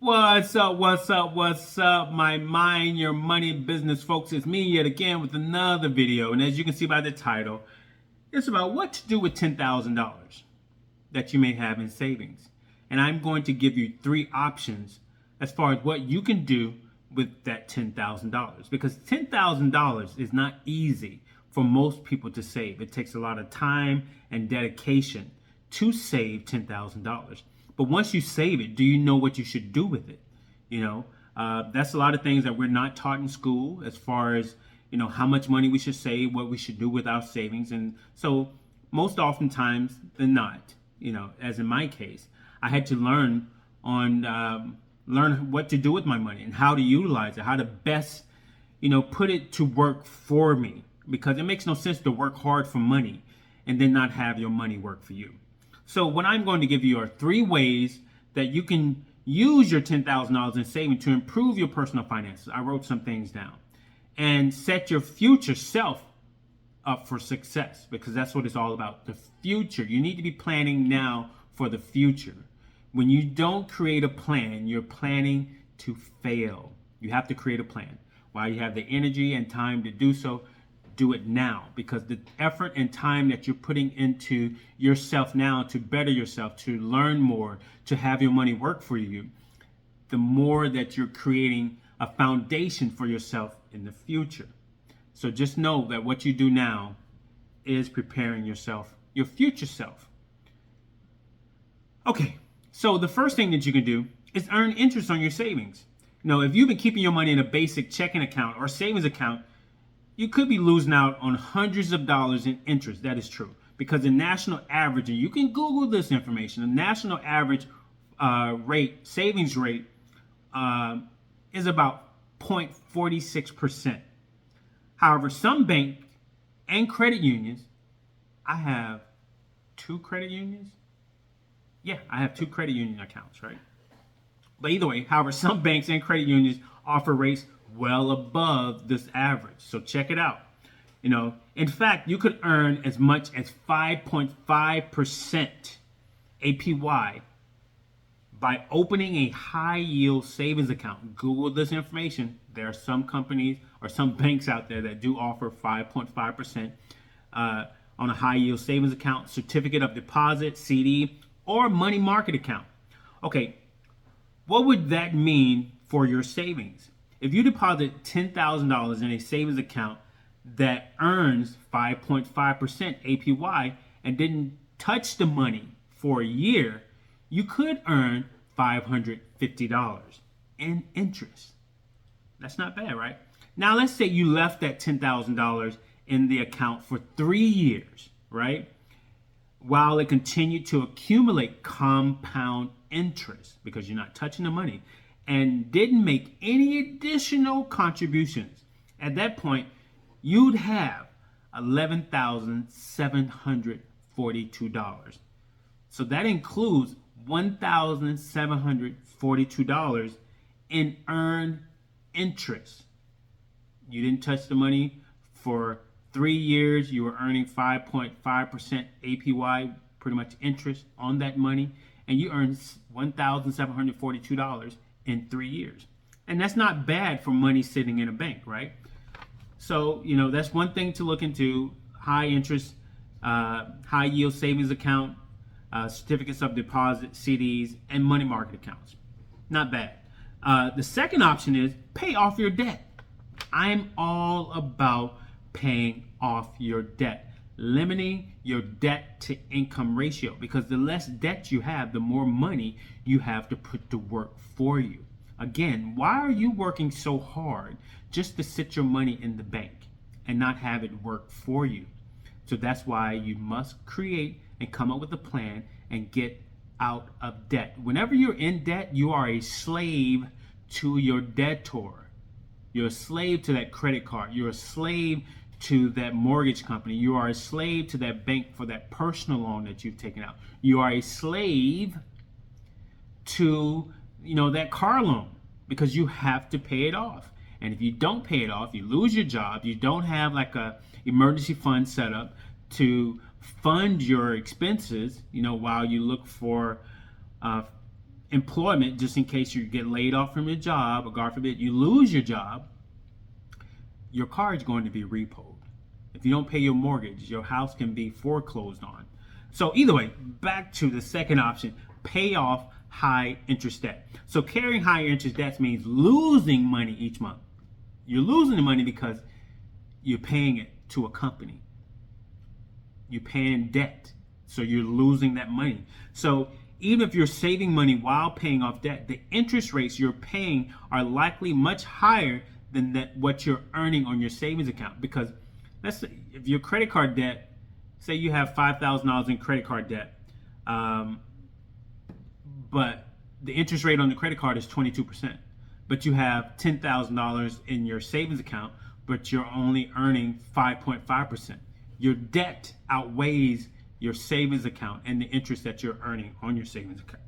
What's up? What's up? What's up? My mind your money business folks. It's me yet again with another video. And as you can see by the title, it's about what to do with $10,000 that you may have in savings. And I'm going to give you three options as far as what you can do with that $10,000, because $10,000 is not easy for most people to save. It takes a lot of time and dedication to save $10,000. But once you save it, do you know what you should do with it? That's a lot of things that we're not taught in school as far as, how much money we should save, what we should do with our savings. And so most oftentimes than not, as in my case, I had to learn what to do with my money and how to utilize it, how to best, put it to work for me, because it makes no sense to work hard for money and then not have your money work for you. So what I'm going to give you are three ways that you can use your $10,000 in saving to improve your personal finances. I wrote some things down. And set your future self up for success, because that's what it's all about. The future. You need to be planning now for the future. When you don't create a plan, you're planning to fail. You have to create a plan. While you have the energy and time to do so, do it now, because the effort and time that you're putting into yourself now to better yourself, to learn more, to have your money work for you, the more that you're creating a foundation for yourself in the future. So just know that what you do now is preparing yourself, your future self. Okay, so the first thing that you can do is earn interest on your savings. If you've been keeping your money in a basic checking account or savings account, you could be losing out on hundreds of dollars in interest. That is true, because the national average, and you can Google this information, the national average savings rate is about 0.46%. However, some banks and credit unions, I have two credit unions. Yeah, I have two credit union accounts, right? But either way, however, some banks and credit unions offer rates well above this average. So check it out. In fact, you could earn as much as 5.5% APY by opening a high yield savings account. Google this information. There are some companies or some banks out there that do offer 5.5% on a high yield savings account, certificate of deposit, CD, or money market account. Okay, what would that mean for your savings? If you deposit $10,000 in a savings account that earns 5.5% APY and didn't touch the money for a year, you could earn $550 in interest. That's not bad, right? Now, let's say you left that $10,000 in the account for 3 years, right? While it continued to accumulate compound interest, because you're not touching the money, and didn't make any additional contributions. At that point, you'd have $11,742. So that includes $1,742 in earned interest. You didn't touch the money for 3 years. You were earning 5.5% APY, pretty much interest on that money, and you earned $1,742 in 3 years. And that's not bad for money sitting in a bank, right? So, that's one thing to look into: high interest, high yield savings account, certificates of deposit, CDs, and money market accounts. Not bad. The second option is pay off your debt. I'm all about paying off your debt, limiting your debt to income ratio, because the less debt you have, the more money you have to put to work for you. Again, why are you working so hard just to sit your money in the bank and not have it work for you? So that's why you must create and come up with a plan and get out of debt. Whenever you're in debt, you are a slave to your debtor. You're a slave to that credit card. You're a slave to that mortgage company. You are a slave to that bank for that personal loan that you've taken out. You are a slave to, that car loan, because you have to pay it off. And if you don't pay it off, you lose your job. You don't have like a emergency fund set up to fund your expenses, while you look for employment, just in case you get laid off from your job, or God forbid you lose your job, your car is going to be repoed. If you don't pay your mortgage, your house can be foreclosed on. So either way, back to the second option, pay off high interest debt. So carrying higher interest debts means losing money each month. You're losing the money because you're paying it to a company. You're paying debt, so you're losing that money. So even if you're saving money while paying off debt, the interest rates you're paying are likely much higher than what you're earning on your savings account. Because let's say if your credit card debt, say you have $5,000 in credit card debt, but the interest rate on the credit card is 22%, but you have $10,000 in your savings account, but you're only earning 5.5%. Your debt outweighs your savings account and the interest that you're earning on your savings account.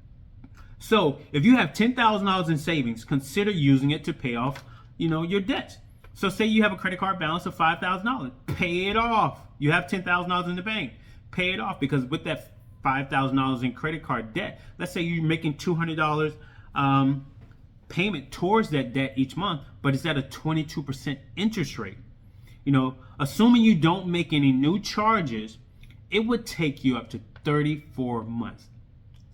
So if you have $10,000 in savings, consider using it to pay off, your debts. So say you have a credit card balance of $5,000, pay it off. You have $10,000 in the bank, pay it off, because with that $5,000 in credit card debt, let's say you're making $200 payment towards that debt each month, but it's at a 22% interest rate. Assuming you don't make any new charges, it would take you up to 34 months,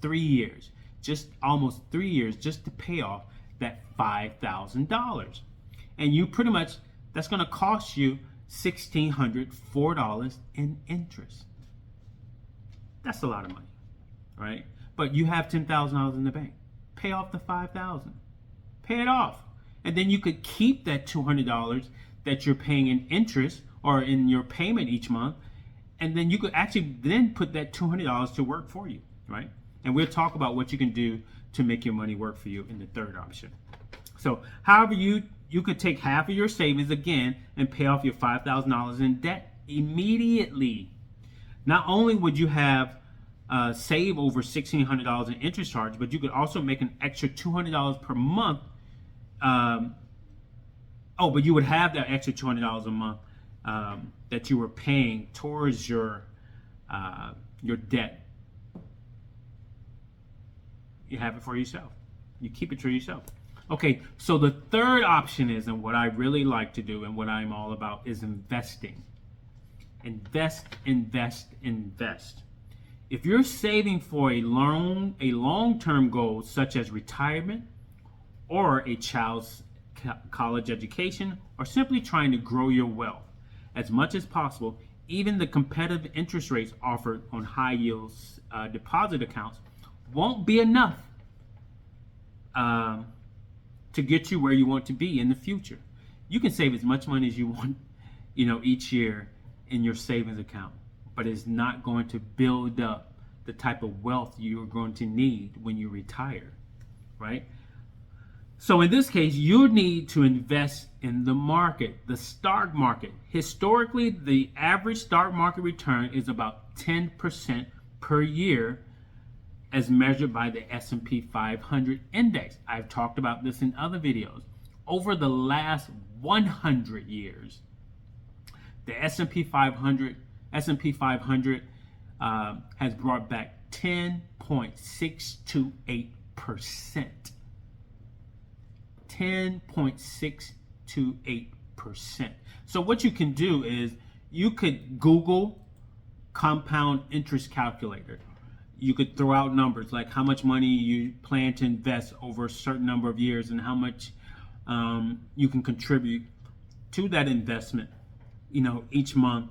3 years, just almost 3 years, just to pay off that $5,000. And you pretty much, that's going to cost you $1,604 in interest. That's a lot of money, right? But you have $10,000 in the bank. Pay off the $5,000. Pay it off. And then you could keep that $200 that you're paying in interest or in your payment each month. And then you could actually then put that $200 to work for you, right? And we'll talk about what you can do to make your money work for you in the third option. So however you could take half of your savings again and pay off your $5,000 in debt immediately. Not only would you have save over $1,600 in interest charge, but you could also make an extra $200 per month. But you would have that extra $200 a month that you were paying towards your debt. You have it for yourself. You keep it to yourself. Okay, so the third option is, and what I really like to do and what I'm all about, is investing. Invest, invest, invest. If you're saving for a long-term goal such as retirement or a child's college education, or simply trying to grow your wealth as much as possible, even the competitive interest rates offered on high yield deposit accounts won't be enough to get you where you want to be in the future. You can save as much money as you want, each year in your savings account, but it's not going to build up the type of wealth you're going to need when you retire, right? So in this case, you need to invest in the market, the stock market. Historically, the average stock market return is about 10% per year as measured by the S&P 500 index. I've talked about this in other videos. Over the last 100 years, the S&P 500 has brought back 10.628%. 10.628%. So what you can do is you could Google compound interest calculator. You could throw out numbers like how much money you plan to invest over a certain number of years and how much you can contribute to that investment, each month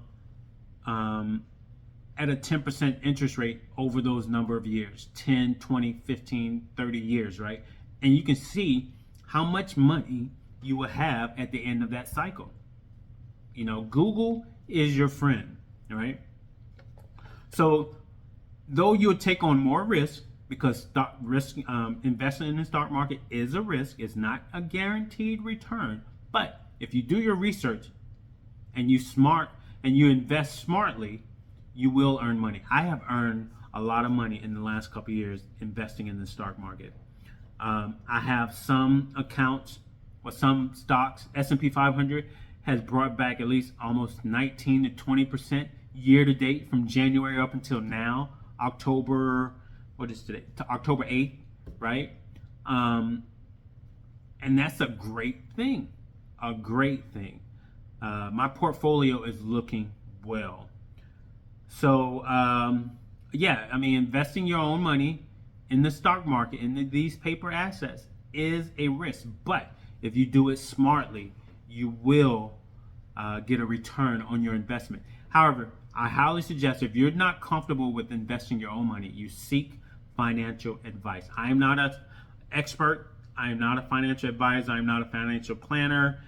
at a 10% interest rate over those number of years, 10, 20, 15, 30 years, right? And you can see how much money you will have at the end of that cycle. Google is your friend, right? So though you'll take on more risk, because investment in the stock market is a risk, it's not a guaranteed return. But if you do your research and you invest smartly, you will earn money. I have earned a lot of money in the last couple of years investing in the stock market. I have some accounts or some stocks. S&P 500 has brought back at least almost 19 to 20% year to date from January up until now. October 8th. right? And that's a great thing, a great thing. My portfolio is looking well. So, yeah, I mean, investing your own money in the stock market, in these paper assets, is a risk. But if you do it smartly, you will get a return on your investment. However, I highly suggest if you're not comfortable with investing your own money, you seek financial advice. I am not an expert. I am not a financial advisor. I'm not a financial planner.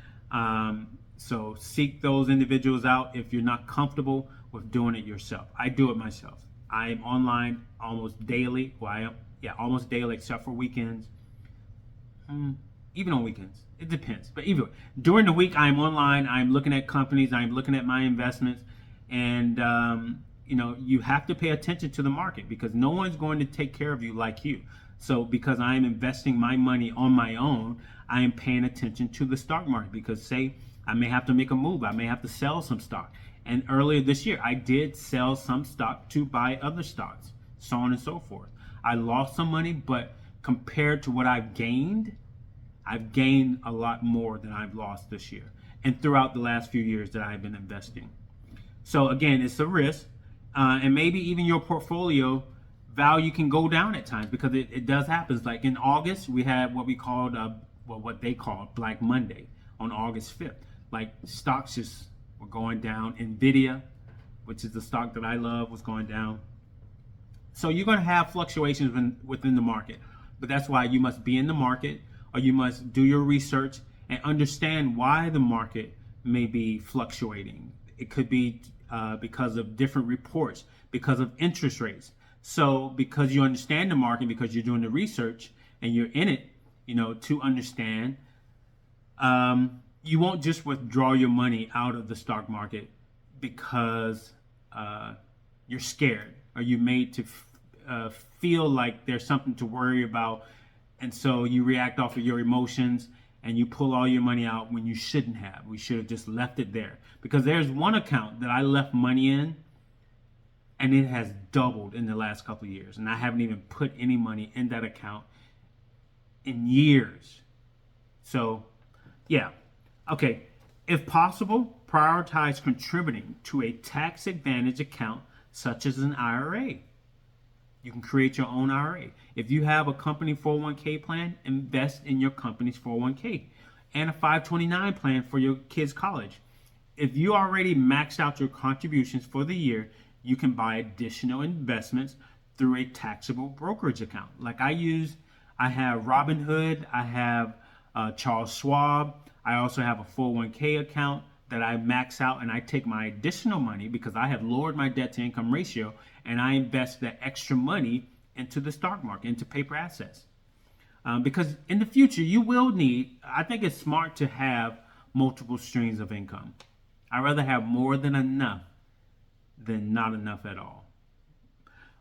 So seek those individuals out if you're not comfortable with doing it yourself. I do it myself. I am online almost daily. Well, almost daily except for weekends. Even on weekends, it depends. But either way, during the week, I'm online. I'm looking at companies. I'm looking at my investments, and you have to pay attention to the market because no one's going to take care of you like you. So because I am investing my money on my own, I am paying attention to the stock market because say I may have to make a move. I may have to sell some stock. And earlier this year, I did sell some stock to buy other stocks, so on and so forth. I lost some money, but compared to what I've gained a lot more than I've lost this year and throughout the last few years that I've been investing. So again, it's a risk, and maybe even your portfolio value can go down at times because it does happen. Like in August, we had what we called, what they called Black Monday on August 5th. Like stocks just were going down. Nvidia, which is the stock that I love, was going down. So you're going to have fluctuations within the market, but that's why you must be in the market, or you must do your research and understand why the market may be fluctuating. It could be because of different reports, because of interest rates. So because you understand the market, because you're doing the research and you're in it, to understand, you won't just withdraw your money out of the stock market because you're scared or you're made to feel like there's something to worry about. And so you react off of your emotions and you pull all your money out when you shouldn't have. We should have just left it there. Because there's one account that I left money in and it has doubled in the last couple of years. And I haven't even put any money in that account in years. So, yeah. Okay. If possible, prioritize contributing to a tax advantage account such as an IRA. You can create your own IRA. If you have a company 401k plan, invest in your company's 401k and a 529 plan for your kids' college. If you already maxed out your contributions for the year, you can buy additional investments through a taxable brokerage account. Like I have Robinhood, I have Charles Schwab. I also have a 401k account that I max out and I take my additional money because I have lowered my debt to income ratio and I invest that extra money into the stock market, into paper assets. Because in the future, you will need, I think it's smart to have multiple streams of income. I'd rather have more than enough than not enough at all.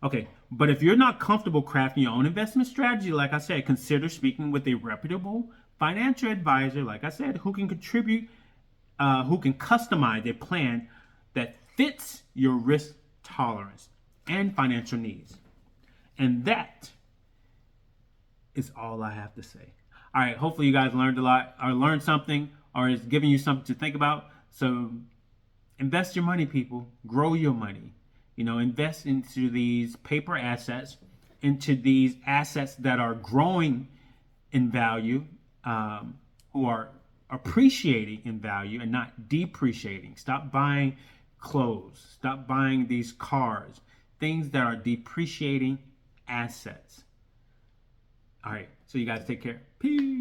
Okay, but if you're not comfortable crafting your own investment strategy, like I said, consider speaking with a reputable financial advisor, like I said, who can contribute, who can customize a plan that fits your risk tolerance and financial needs. And that is all I have to say. All right, hopefully you guys learned a lot or learned something or is giving you something to think about. So invest your money, people. Grow your money. Invest into these paper assets, into these assets that are growing in value, who are appreciating in value and not depreciating. Stop buying clothes. Stop buying these cars. Things that are depreciating assets. All right. So you guys take care. Peace.